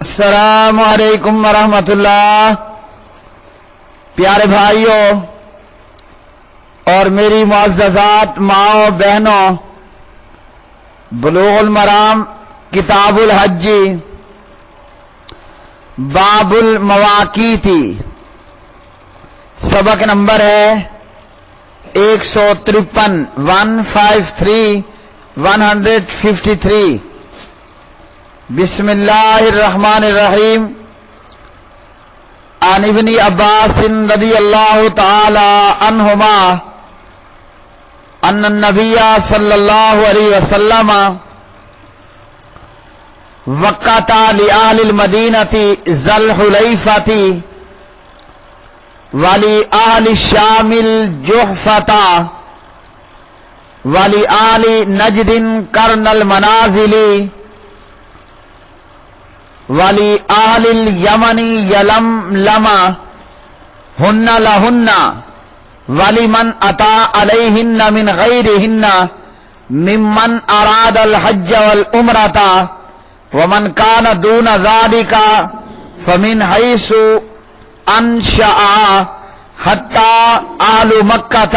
السلام علیکم ورحمۃ اللہ۔ پیارے بھائیوں اور میری معززات ماؤں بہنوں، بلوغ المرام کتاب الحج باب المواقیت سبق نمبر ہے 153 بسم اللہ الرحمن الرحیم۔ عن ابن عباس رضی اللہ تعالی عنہما ان النبی صلی اللہ علیہ وسلم وقت لأہل المدینۃ ذی الحلیفۃ ولأہل الشام الجحفۃ ولأہل نجد قرن المنازل وَلِأَهْلِ الْيَمَنِ يَلَمْلَمَ هُنَّ لَهُنَّ وَلِمَنْ أَتَى عَلَيْهِنَّ مِنْ غَيْرِهِنَّ مِمَّنْ أَرَادَ الْحَجَّ وَالْعُمْرَةَ وَمَنْ كَانَ دُونَ ذَلِكَ فَمِنْ حَيْثُ أَنْشَأَ حَتَّى أَهْلُ مَكَّةَ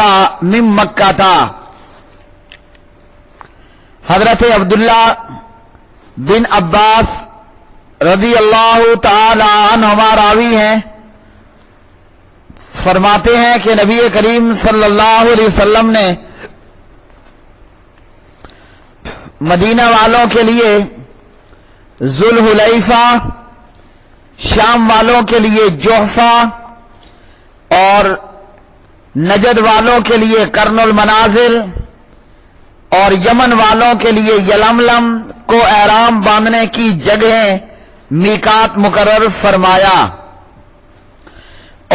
مِنْ مَكَّةَ۔ حضرت عبداللہ بن عباس رضی اللہ تعالی عنہما راوی ہیں، فرماتے ہیں کہ نبی کریم صلی اللہ علیہ وسلم نے مدینہ والوں کے لیے ذو الحلیفہ، شام والوں کے لیے جحفہ اور نجد والوں کے لیے قرن المنازل اور یمن والوں کے لیے یلملم کو احرام باندھنے کی جگہیں میقات مقرر فرمایا،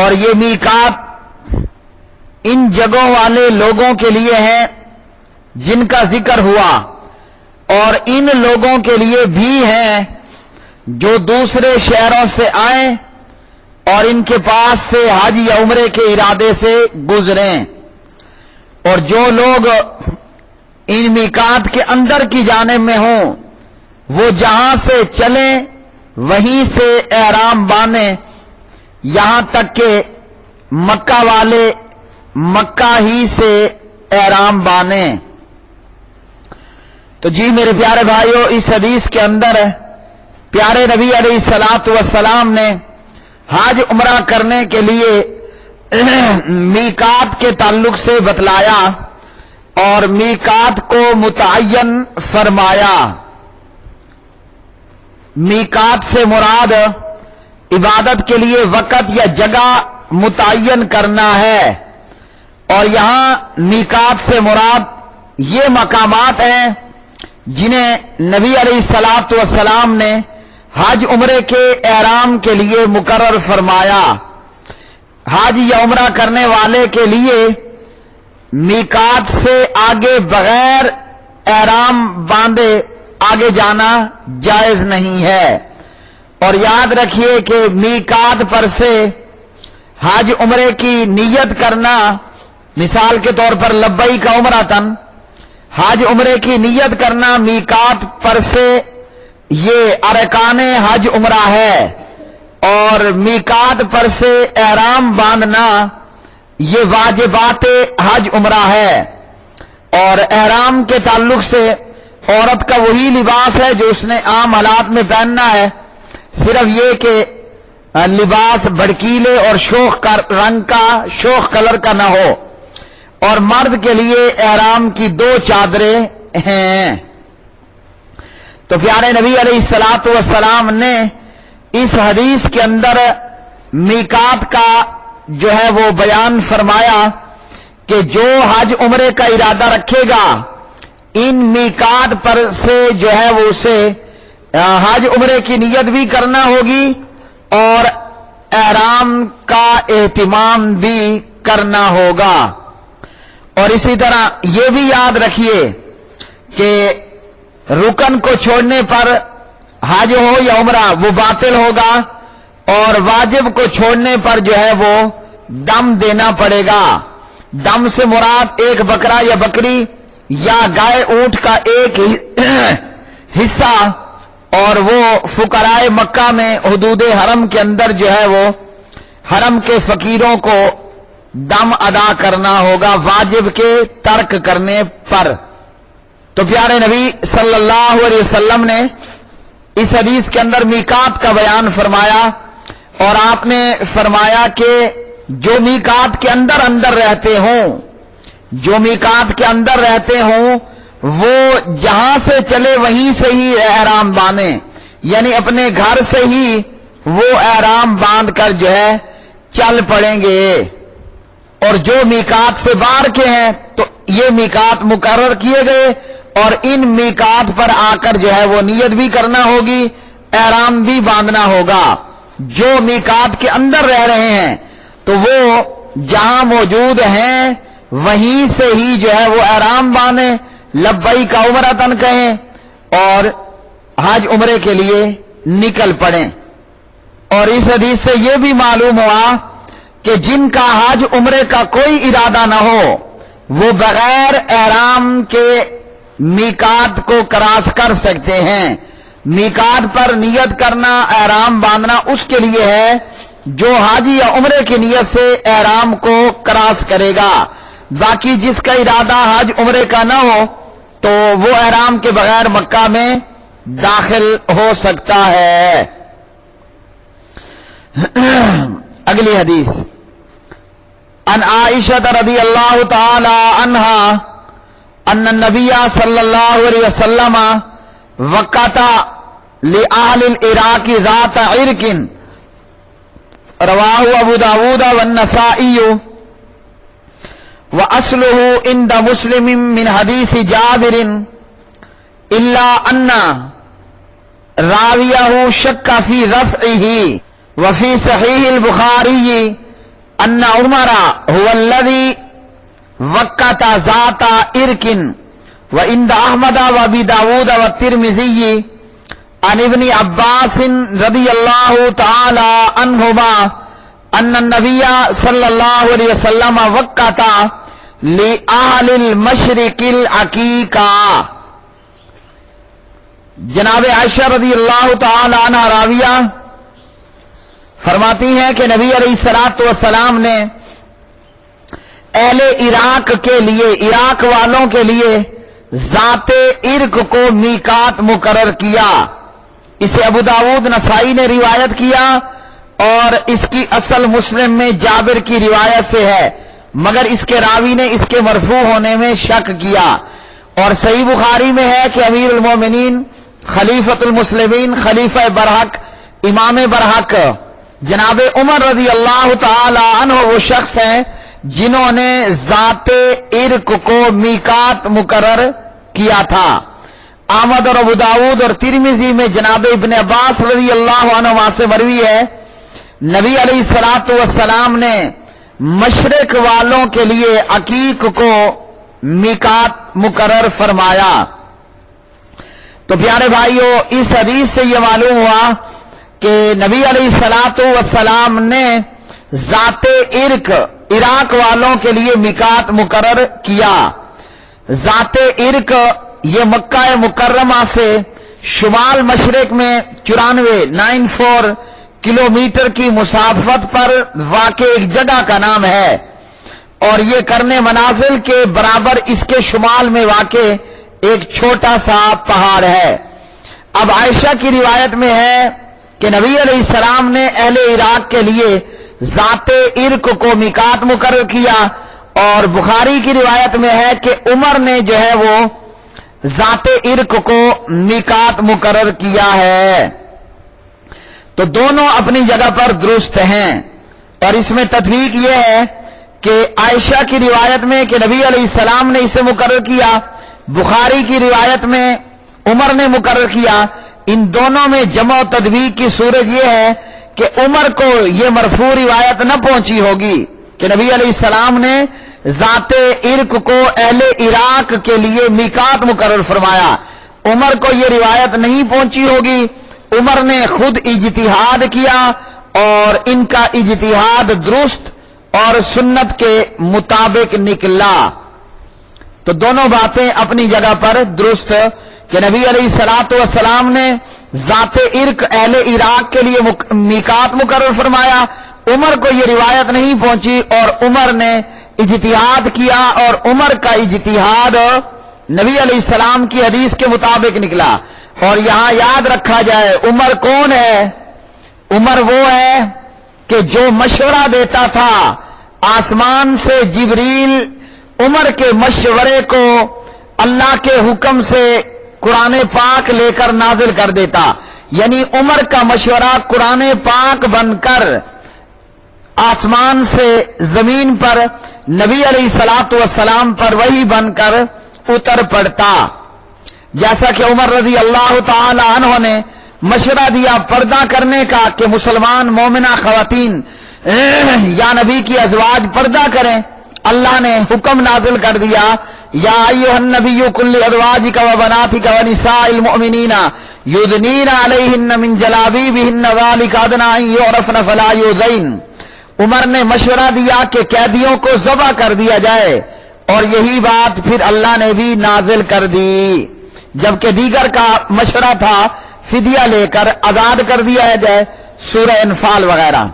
اور یہ میقات ان جگہوں والے لوگوں کے لیے ہے جن کا ذکر ہوا، اور ان لوگوں کے لیے بھی ہیں جو دوسرے شہروں سے آئیں اور ان کے پاس سے حج یا عمرے کے ارادے سے گزریں، اور جو لوگ ان میقات کے اندر کی جانب میں ہوں وہ جہاں سے چلیں وہیں سے احرام باندھیں، یہاں تک کہ مکہ والے مکہ ہی سے احرام باندھیں۔ تو جی میرے پیارے بھائیوں، اس حدیث کے اندر پیارے نبی علیہ الصلوۃ والسلام نے حج عمرہ کرنے کے لیے میقات کے تعلق سے بتلایا اور میقات کو متعین فرمایا۔ میقات سے مراد عبادت کے لیے وقت یا جگہ متعین کرنا ہے، اور یہاں میقات سے مراد یہ مقامات ہیں جنہیں نبی علیہ الصلوۃ والسلام نے حج عمرے کے احرام کے لیے مقرر فرمایا۔ حج یا عمرہ کرنے والے کے لیے میقات سے آگے بغیر احرام باندھے آگے جانا جائز نہیں ہے، اور یاد رکھیے کہ میقات پر سے حج عمرے کی نیت کرنا، مثال کے طور پر لبیک عمرۃ، حج عمرے کی نیت کرنا میقات پر سے یہ ارکان حج عمرہ ہے، اور میقات پر سے احرام باندھنا یہ واجبات حج عمرہ ہے۔ اور احرام کے تعلق سے عورت کا وہی لباس ہے جو اس نے عام حالات میں پہننا ہے، صرف یہ کہ لباس بھڑکیلے اور شوخ رنگ کا، شوخ کلر کا نہ ہو، اور مرد کے لیے احرام کی 2 چادریں ہیں۔ تو پیارے نبی علیہ الصلوۃ والسلام نے اس حدیث کے اندر میقات کا جو ہے وہ بیان فرمایا کہ جو حج عمرے کا ارادہ رکھے گا ان میقات پر سے جو ہے وہ اسے حج عمرے کی نیت بھی کرنا ہوگی اور احرام کا اہتمام بھی کرنا ہوگا۔ اور اسی طرح یہ بھی یاد رکھیے کہ رکن کو چھوڑنے پر حج ہو یا عمرہ وہ باطل ہوگا، اور واجب کو چھوڑنے پر جو ہے وہ دم دینا پڑے گا۔ دم سے مراد ایک بکرا یا بکری یا گائے اونٹ کا ایک حصہ اور وہ فقراء مکہ میں حدود حرم کے اندر جو ہے وہ حرم کے فقیروں کو دم ادا کرنا ہوگا واجب کے ترک کرنے پر۔ تو پیارے نبی صلی اللہ علیہ وسلم نے اس حدیث کے اندر میقات کا بیان فرمایا، اور آپ نے فرمایا کہ جو میقات کے اندر رہتے ہوں، جو میقات کے اندر رہتے ہوں وہ جہاں سے چلے وہیں سے ہی احرام باندھیں، یعنی اپنے گھر سے ہی وہ احرام باندھ کر جو ہے چل پڑیں گے۔ اور جو میقات سے باہر کے ہیں تو یہ میقات مقرر کیے گئے، اور ان میقات پر آ کر جو ہے وہ نیت بھی کرنا ہوگی، احرام بھی باندھنا ہوگا۔ جو میقات کے اندر رہ رہے ہیں تو وہ جہاں موجود ہیں وہیں سے ہی جو ہے وہ احرام باندھیں، لبیک عمرۃ کہیں اور حج عمرے کے لیے نکل پڑیں۔ اور اس حدیث سے یہ بھی معلوم ہوا کہ جن کا حج عمرے کا کوئی ارادہ نہ ہو وہ بغیر احرام کے میقات کو کراس کر سکتے ہیں۔ میقات پر نیت کرنا، احرام باندھنا اس کے لیے ہے جو حج یا عمرے کی نیت سے احرام کو کراس کرے گا۔ باقی جس کا ارادہ حج عمرے کا نہ ہو تو وہ احرام کے بغیر مکہ میں داخل ہو سکتا ہے۔ اگلی حدیث، ان عائشہ رضی اللہ تعالی عنہا ان النبی صلی اللہ علیہ وسلم وقت لأہل العراق ذات عرق، رواہ ابو داود والنسائی وأصله عند مسلم من حدیث جابر الا ان راویہ شک فی رفعہ، وفی صحیح البخاری ان عمر هو الذي وقت ذات عرق، وعند احمد وابی داود والترمذی عن ابن عباس رضی اللہ تعالی عنہما ان النبی صلی اللہ علیہ وسلم وقت لأہل المشرق العقیقہ۔ جناب عائشہ رضی اللہ تعالی عنہ راویہ فرماتی ہیں کہ نبی علیہ الصلوۃ والسلام نے اہل عراق کے لیے، عراق والوں کے لیے ذات عرق کو میقات مقرر کیا۔ اسے ابو داود نسائی نے روایت کیا اور اس کی اصل مسلم میں جابر کی روایت سے ہے، مگر اس کے راوی نے اس کے مرفوع ہونے میں شک کیا۔ اور صحیح بخاری میں ہے کہ امیر المومنین خلیفۃ المسلمین، خلیفہ برحق، امام برحق جناب عمر رضی اللہ تعالی عنہ وہ شخص ہیں جنہوں نے ذات عرق کو میقات مقرر کیا تھا۔ احمد اور ابو داود اور ترمذی میں جناب ابن عباس رضی اللہ عنہ سے مروی ہے، نبی علیہ الصلوۃ والسلام نے مشرق والوں کے لیے عقیق کو میقات مقرر فرمایا۔ تو پیارے بھائیو، اس حدیث سے یہ معلوم ہوا کہ نبی علیہ الصلوۃ والسلام نے ذات عرق عراق والوں کے لیے میقات مقرر کیا۔ ذات عرق یہ مکہ مکرمہ سے شمال مشرق میں 94 کلومیٹر کی مسافت پر واقع ایک جگہ کا نام ہے، اور یہ کرنے منازل کے برابر اس کے شمال میں واقع ایک چھوٹا سا پہاڑ ہے۔ اب عائشہ کی روایت میں ہے کہ نبی علیہ السلام نے اہل عراق کے لیے ذات عرق کو میقات مقرر کیا، اور بخاری کی روایت میں ہے کہ عمر نے جو ہے وہ ذات عرق کو میقات مقرر کیا ہے۔ تو دونوں اپنی جگہ پر درست ہیں، اور اس میں تطبیق یہ ہے کہ عائشہ کی روایت میں کہ نبی علیہ السلام نے اسے مقرر کیا، بخاری کی روایت میں عمر نے مقرر کیا، ان دونوں میں جمع و تطبیق کی صورت یہ ہے کہ عمر کو یہ مرفوع روایت نہ پہنچی ہوگی کہ نبی علیہ السلام نے ذات عرق کو اہل عراق کے لیے میقات مقرر فرمایا، عمر کو یہ روایت نہیں پہنچی ہوگی، عمر نے خود اجتہاد کیا اور ان کا اجتہاد درست اور سنت کے مطابق نکلا۔ تو دونوں باتیں اپنی جگہ پر درست کہ نبی علیہ الصلوۃ والسلام نے ذات ارق اہل عراق کے لیے میقات مقرر فرمایا. عمر کو یہ روایت نہیں پہنچی اور عمر نے اجتہاد کیا اور عمر کا اجتہاد نبی علیہ السلام کی حدیث کے مطابق نکلا. اور یہاں یاد رکھا جائے عمر کون ہے؟ عمر وہ ہے کہ جو مشورہ دیتا تھا آسمان سے جبریل عمر کے مشورے کو اللہ کے حکم سے قرآن پاک لے کر نازل کر دیتا. یعنی عمر کا مشورہ قرآن پاک بن کر آسمان سے زمین پر نبی علیہ الصلوۃ والسلام پر وحی بن کر اتر پڑتا. جیسا کہ عمر رضی اللہ تعالی عنہ نے مشورہ دیا پردہ کرنے کا کہ مسلمان مومنہ خواتین یا نبی کی ازواج پردہ کریں. اللہ نے حکم نازل کر دیا یا ایھا النبی کل ازواجک و بناتک و نساء المؤمنین یدنین علیہن من جلابیبہن ذلک ادنی ان یعرفن فلا یؤذین. عمر نے مشورہ دیا کہ قیدیوں کو ذبح کر دیا جائے اور یہی بات پھر اللہ نے بھی نازل کر دی. جبکہ دیگر کا مشورہ تھا فدیہ لے کر آزاد کر دیا جائے، سورہ انفال وغیرہ.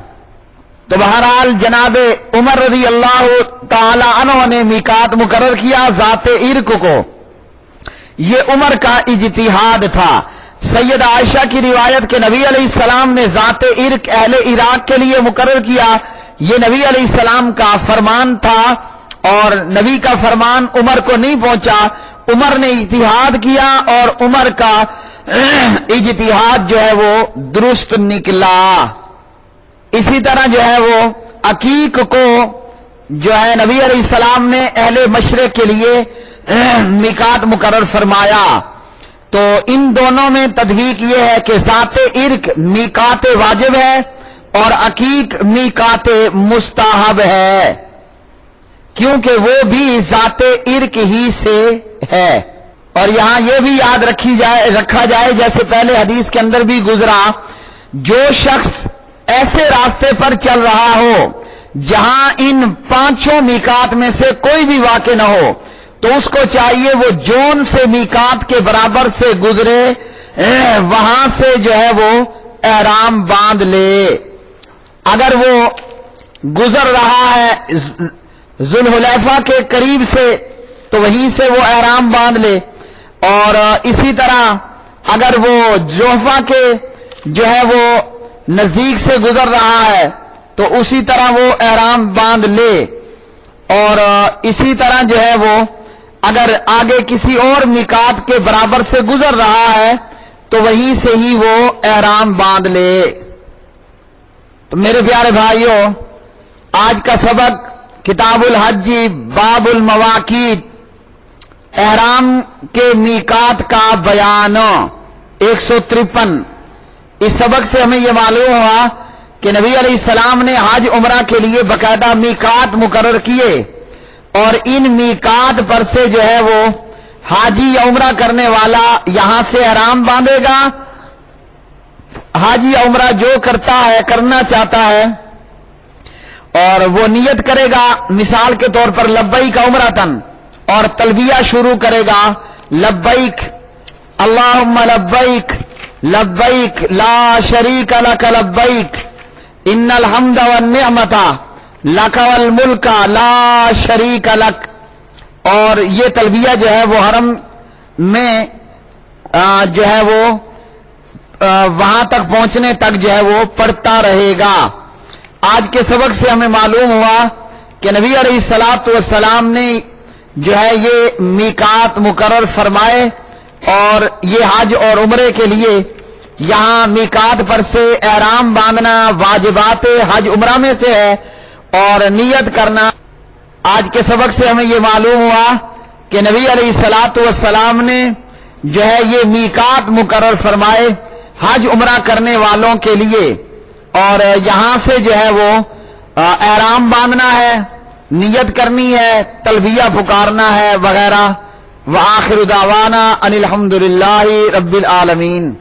تو بہرحال جناب عمر رضی اللہ تعالی عنہ نے میقات مقرر کیا ذات ارق کو. یہ عمر کا اجتہاد تھا. سید عائشہ کی روایت کہ نبی علیہ السلام نے ذات ارق اہل عراق کے لیے مقرر کیا، یہ نبی علیہ السلام کا فرمان تھا اور نبی کا فرمان عمر کو نہیں پہنچا. عمر نے اجتہاد کیا اور عمر کا اجتہاد جو ہے وہ درست نکلا. اسی طرح جو ہے وہ عقیق کو جو ہے نبی علیہ السلام نے اہل مشرق کے لیے میقات مقرر فرمایا. تو ان دونوں میں تدویق یہ ہے کہ ذات ارق میقات واجب ہے اور عقیق میقات مستحب ہے، کیونکہ وہ بھی ذات ارق ہی سے ہے. اور یہاں یہ بھی یاد رکھا جائے جیسے پہلے حدیث کے اندر بھی گزرا، جو شخص ایسے راستے پر چل رہا ہو جہاں ان پانچوں میقات میں سے کوئی بھی واقع نہ ہو تو اس کو چاہیے وہ جون سے میقات کے برابر سے گزرے، وہاں سے جو ہے وہ احرام باندھ لے. اگر وہ گزر رہا ہے ذوالحلیفہ کے قریب سے تو وہیں سے وہ احرام باندھ لے، اور اسی طرح اگر وہ جوفہ کے جو ہے وہ نزدیک سے گزر رہا ہے تو اسی طرح وہ احرام باندھ لے. اور اسی طرح جو ہے وہ اگر آگے کسی اور میقات کے برابر سے گزر رہا ہے تو وہیں سے ہی وہ احرام باندھ لے. تو میرے پیارے بھائیوں، آج کا سبق کتاب الحج باب المواقیت، احرام کے میقات کا بیان 153. اس سبق سے ہمیں یہ معلوم ہوا کہ نبی علیہ السلام نے حج عمرہ کے لیے باقاعدہ میقات مقرر کیے اور ان میقات پر سے جو ہے وہ حاجی یا عمرہ کرنے والا یہاں سے احرام باندھے گا. حاجی یا عمرہ جو کرنا چاہتا ہے اور وہ نیت کرے گا، مثال کے طور پر لبیک عمرتن، اور تلبیہ شروع کرے گا لبیک اللہم لبیک لبیک لا شریک لک لبیک ان الحمد والنعمت لک والملک لا شریک لک. اور یہ تلبیہ جو ہے وہ حرم میں جو ہے وہ وہاں تک پہنچنے تک جو ہے وہ پڑھتا رہے گا. آج کے سبق سے ہمیں معلوم ہوا کہ نبی علیہ الصلوۃ والسلام نے جو ہے یہ میقات مقرر فرمائے اور یہ حج اور عمرے کے لیے یہاں میقات پر سے احرام باندھنا واجبات حج عمرہ میں سے ہے اور نیت کرنا. آج کے سبق سے ہمیں یہ معلوم ہوا کہ نبی علیہ الصلوۃ والسلام نے جو ہے یہ میقات مقرر فرمائے حج عمرہ کرنے والوں کے لیے، اور یہاں سے جو ہے وہ احرام باندھنا ہے، نیت کرنی ہے، تلبیہ پکارنا ہے وغیرہ. وآخر دعوانا ان الحمد للہ رب العالمین.